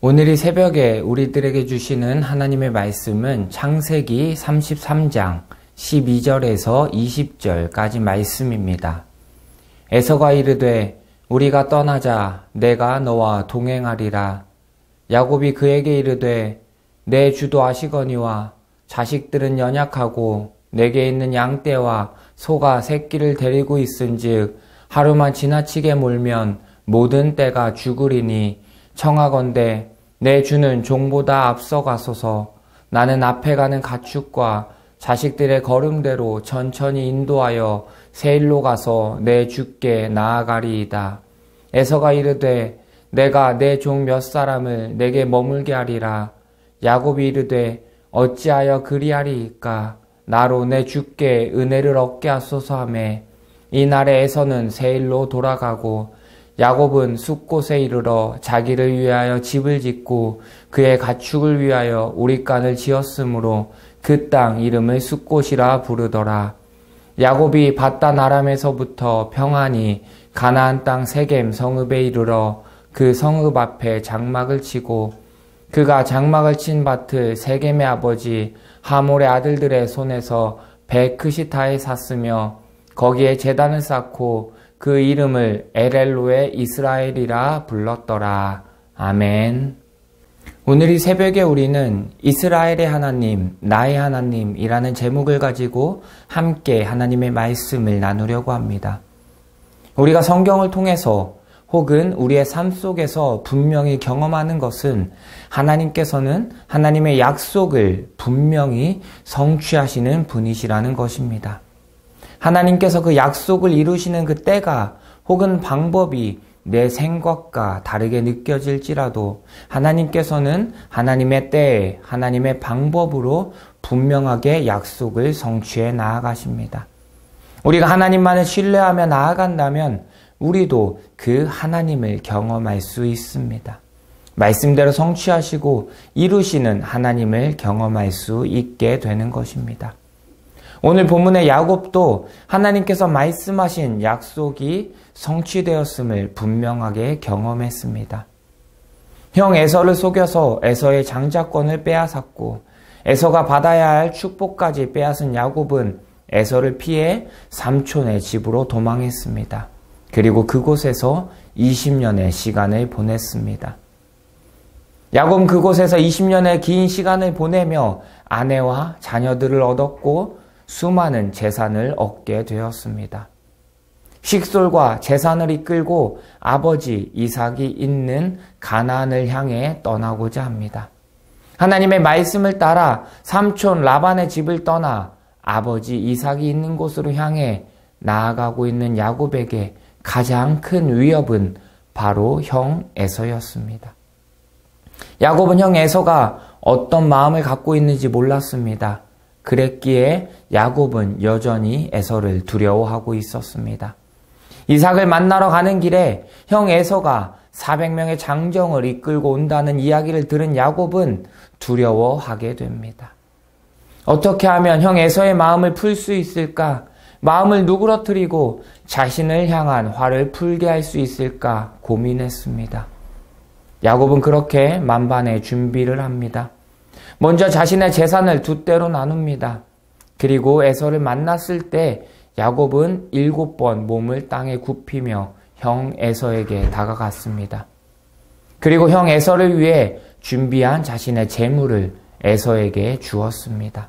오늘 이 새벽에 우리들에게 주시는 하나님의 말씀은 창세기 33장 12절에서 20절까지 말씀입니다. 에서가 이르되 우리가 떠나자 내가 너와 동행하리라. 야곱이 그에게 이르되 내 주도 아시거니와 자식들은 연약하고 내게 있는 양떼와 소가 새끼를 데리고 있은즉 하루만 지나치게 몰면 모든 떼가 죽으리니 청하건대 내 주는 종보다 앞서가소서. 나는 앞에 가는 가축과 자식들의 걸음대로 천천히 인도하여 세일로 가서 내 주께 나아가리이다. 에서가 이르되 내가 내 종 몇 사람을 내게 머물게 하리라. 야곱이 이르되 어찌하여 그리하리이까. 나로 내 주께 은혜를 얻게 하소서 하매 이날에 에서는 세일로 돌아가고 야곱은 숫곳에 이르러 자기를 위하여 집을 짓고 그의 가축을 위하여 우릿간을 지었으므로 그 땅 이름을 숫곳이라 부르더라. 야곱이 밧단 아람에서부터 평안히 가나안 땅 세겜 성읍에 이르러 그 성읍 앞에 장막을 치고 그가 장막을 친 밭을 세겜의 아버지 하몰의 아들들의 손에서 베크시타에 샀으며 거기에 제단을 쌓고 그 이름을 엘엘로의 이스라엘이라 불렀더라. 아멘. 오늘 이 새벽에 우리는 이스라엘의 하나님, 나의 하나님이라는 제목을 가지고 함께 하나님의 말씀을 나누려고 합니다. 우리가 성경을 통해서 혹은 우리의 삶 속에서 분명히 경험하는 것은 하나님께서는 하나님의 약속을 분명히 성취하시는 분이시라는 것입니다. 하나님께서 그 약속을 이루시는 그 때가 혹은 방법이 내 생각과 다르게 느껴질지라도 하나님께서는 하나님의 때에 하나님의 방법으로 분명하게 약속을 성취해 나아가십니다. 우리가 하나님만을 신뢰하며 나아간다면 우리도 그 하나님을 경험할 수 있습니다. 말씀대로 성취하시고 이루시는 하나님을 경험할 수 있게 되는 것입니다. 오늘 본문의 야곱도 하나님께서 말씀하신 약속이 성취되었음을 분명하게 경험했습니다. 형 에서를 속여서 에서의 장자권을 빼앗았고 에서가 받아야 할 축복까지 빼앗은 야곱은 에서를 피해 삼촌의 집으로 도망했습니다. 그리고 그곳에서 20년의 시간을 보냈습니다. 야곱은 그곳에서 20년의 긴 시간을 보내며 아내와 자녀들을 얻었고 수많은 재산을 얻게 되었습니다. 식솔과 재산을 이끌고 아버지 이삭이 있는 가나안을 향해 떠나고자 합니다. 하나님의 말씀을 따라 삼촌 라반의 집을 떠나 아버지 이삭이 있는 곳으로 향해 나아가고 있는 야곱에게 가장 큰 위협은 바로 형 에서였습니다. 야곱은 형 에서가 어떤 마음을 갖고 있는지 몰랐습니다. 그랬기에 야곱은 여전히 에서를 두려워하고 있었습니다. 이삭을 만나러 가는 길에 형 에서가 400명의 장정을 이끌고 온다는 이야기를 들은 야곱은 두려워하게 됩니다. 어떻게 하면 형 에서의 마음을 풀 수 있을까? 마음을 누그러뜨리고 자신을 향한 화를 풀게 할 수 있을까 고민했습니다. 야곱은 그렇게 만반의 준비를 합니다. 먼저 자신의 재산을 두 떼로 나눕니다. 그리고 에서를 만났을 때 야곱은 7번 몸을 땅에 굽히며 형 에서에게 다가갔습니다. 그리고 형 에서를 위해 준비한 자신의 재물을 에서에게 주었습니다.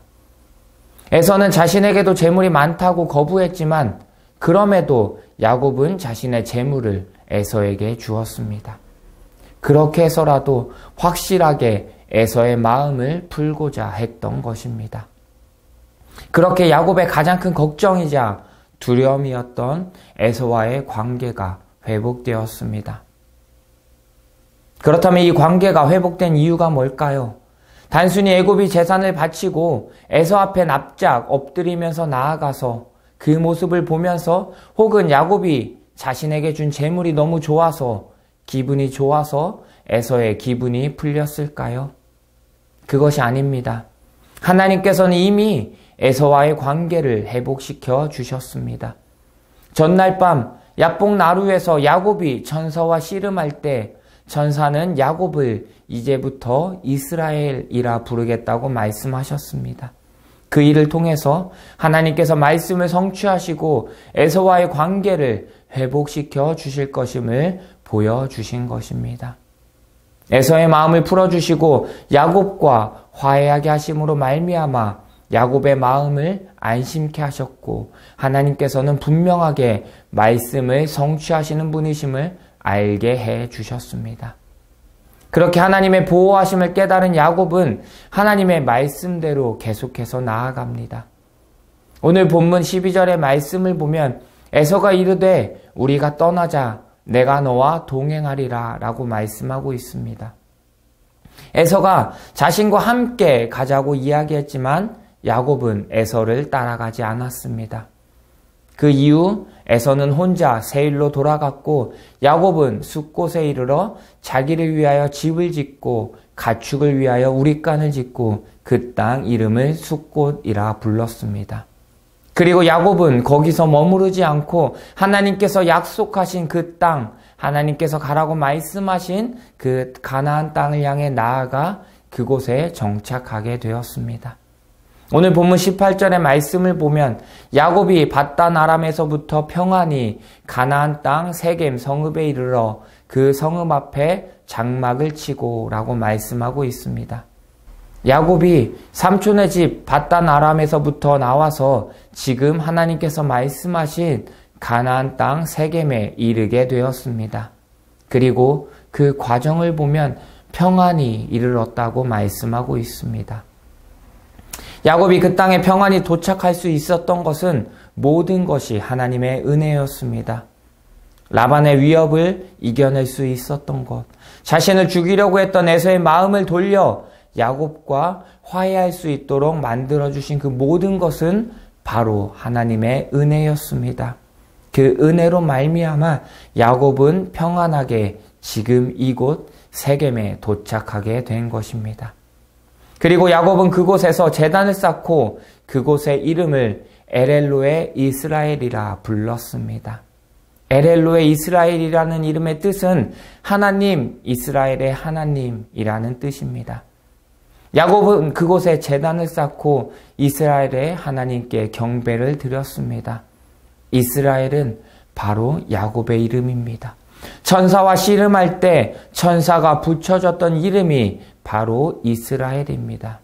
에서는 자신에게도 재물이 많다고 거부했지만 그럼에도 야곱은 자신의 재물을 에서에게 주었습니다. 그렇게 해서라도 확실하게 에서의 마음을 풀고자 했던 것입니다. 그렇게 야곱의 가장 큰 걱정이자 두려움이었던 에서와의 관계가 회복되었습니다. 그렇다면 이 관계가 회복된 이유가 뭘까요? 단순히 애굽이 재산을 바치고 에서 앞에 납작 엎드리면서 나아가서 그 모습을 보면서 혹은 야곱이 자신에게 준 재물이 너무 좋아서 기분이 좋아서 에서의 기분이 풀렸을까요? 그것이 아닙니다. 하나님께서는 이미 에서와의 관계를 회복시켜 주셨습니다. 전날 밤 야복 나루에서 야곱이 천사와 씨름할 때 천사는 야곱을 이제부터 이스라엘이라 부르겠다고 말씀하셨습니다. 그 일을 통해서 하나님께서 말씀을 성취하시고 에서와의 관계를 회복시켜 주실 것임을 보여주신 것입니다. 에서의 마음을 풀어주시고 야곱과 화해하게 하심으로 말미암아 야곱의 마음을 안심케 하셨고 하나님께서는 분명하게 말씀을 성취하시는 분이심을 알게 해 주셨습니다. 그렇게 하나님의 보호하심을 깨달은 야곱은 하나님의 말씀대로 계속해서 나아갑니다. 오늘 본문 12절의 말씀을 보면 에서가 이르되 우리가 떠나자 내가 너와 동행하리라 라고 말씀하고 있습니다. 에서가 자신과 함께 가자고 이야기했지만 야곱은 에서를 따라가지 않았습니다. 그 이후 에서는 혼자 세일로 돌아갔고 야곱은 숫곳에 이르러 자기를 위하여 집을 짓고 가축을 위하여 우릿간을 짓고 그 땅 이름을 숫곳이라 불렀습니다. 그리고 야곱은 거기서 머무르지 않고 하나님께서 약속하신 그 땅, 하나님께서 가라고 말씀하신 그 가나안 땅을 향해 나아가 그곳에 정착하게 되었습니다. 오늘 본문 18절의 말씀을 보면 야곱이 밧단 아람에서부터 평안히 가나안 땅 세겜 성읍에 이르러 그 성읍 앞에 장막을 치고 라고 말씀하고 있습니다. 야곱이 삼촌의 집 밧단 아람에서부터 나와서 지금 하나님께서 말씀하신 가나안 땅 세겜에 이르게 되었습니다. 그리고 그 과정을 보면 평안히 이르렀다고 말씀하고 있습니다. 야곱이 그 땅에 평안히 도착할 수 있었던 것은 모든 것이 하나님의 은혜였습니다. 라반의 위협을 이겨낼 수 있었던 것, 자신을 죽이려고 했던 에서의 마음을 돌려 야곱과 화해할 수 있도록 만들어주신 그 모든 것은 바로 하나님의 은혜였습니다. 그 은혜로 말미암아 야곱은 평안하게 지금 이곳 세겜에 도착하게 된 것입니다. 그리고 야곱은 그곳에서 제단을 쌓고 그곳의 이름을 엘엘로의 이스라엘이라 불렀습니다. 엘엘로의 이스라엘이라는 이름의 뜻은 하나님, 이스라엘의 하나님이라는 뜻입니다. 야곱은 그곳에 제단을 쌓고 이스라엘의 하나님께 경배를 드렸습니다. 이스라엘은 바로 야곱의 이름입니다. 천사와 씨름할 때 천사가 붙여줬던 이름이 바로 이스라엘입니다.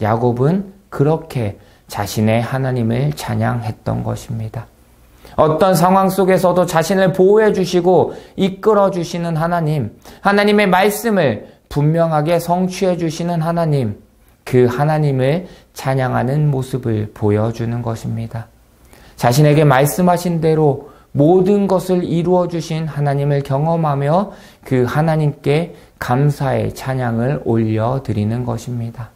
야곱은 그렇게 자신의 하나님을 찬양했던 것입니다. 어떤 상황 속에서도 자신을 보호해 주시고 이끌어 주시는 하나님, 하나님의 말씀을 분명하게 성취해 주시는 하나님, 그 하나님을 찬양하는 모습을 보여주는 것입니다. 자신에게 말씀하신 대로 모든 것을 이루어 주신 하나님을 경험하며 그 하나님께 감사의 찬양을 올려드리는 것입니다.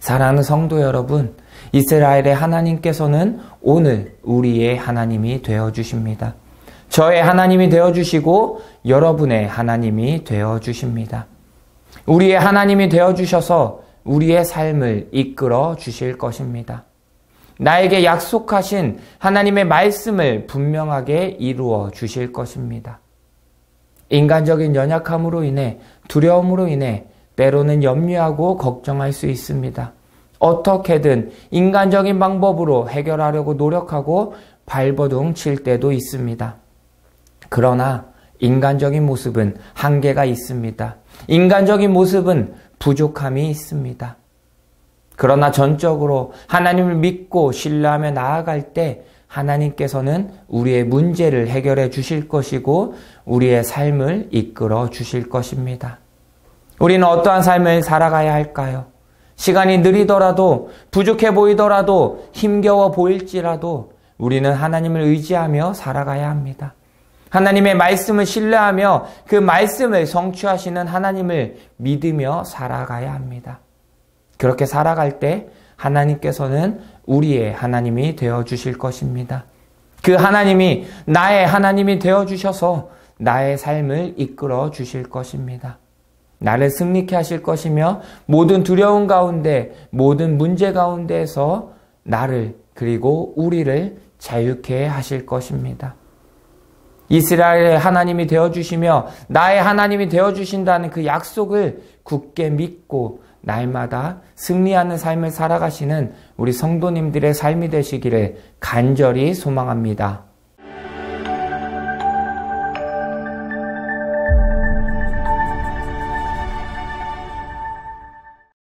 사랑하는 성도 여러분, 이스라엘의 하나님께서는 오늘 우리의 하나님이 되어주십니다. 저의 하나님이 되어주시고 여러분의 하나님이 되어주십니다. 우리의 하나님이 되어주셔서 우리의 삶을 이끌어 주실 것입니다. 나에게 약속하신 하나님의 말씀을 분명하게 이루어 주실 것입니다. 인간적인 연약함으로 인해 두려움으로 인해 때로는 염려하고 걱정할 수 있습니다. 어떻게든 인간적인 방법으로 해결하려고 노력하고 발버둥 칠 때도 있습니다. 그러나 인간적인 모습은 한계가 있습니다. 인간적인 모습은 부족함이 있습니다. 그러나 전적으로 하나님을 믿고 신뢰하며 나아갈 때 하나님께서는 우리의 문제를 해결해 주실 것이고 우리의 삶을 이끌어 주실 것입니다. 우리는 어떠한 삶을 살아가야 할까요? 시간이 느리더라도 부족해 보이더라도 힘겨워 보일지라도 우리는 하나님을 의지하며 살아가야 합니다. 하나님의 말씀을 신뢰하며 그 말씀을 성취하시는 하나님을 믿으며 살아가야 합니다. 그렇게 살아갈 때 하나님께서는 우리의 하나님이 되어주실 것입니다. 그 하나님이 나의 하나님이 되어주셔서 나의 삶을 이끌어 주실 것입니다. 나를 승리케 하실 것이며 모든 두려움 가운데 모든 문제 가운데에서 나를 그리고 우리를 자유케 하실 것입니다. 이스라엘의 하나님이 되어주시며 나의 하나님이 되어주신다는 그 약속을 굳게 믿고 날마다 승리하는 삶을 살아가시는 우리 성도님들의 삶이 되시기를 간절히 소망합니다.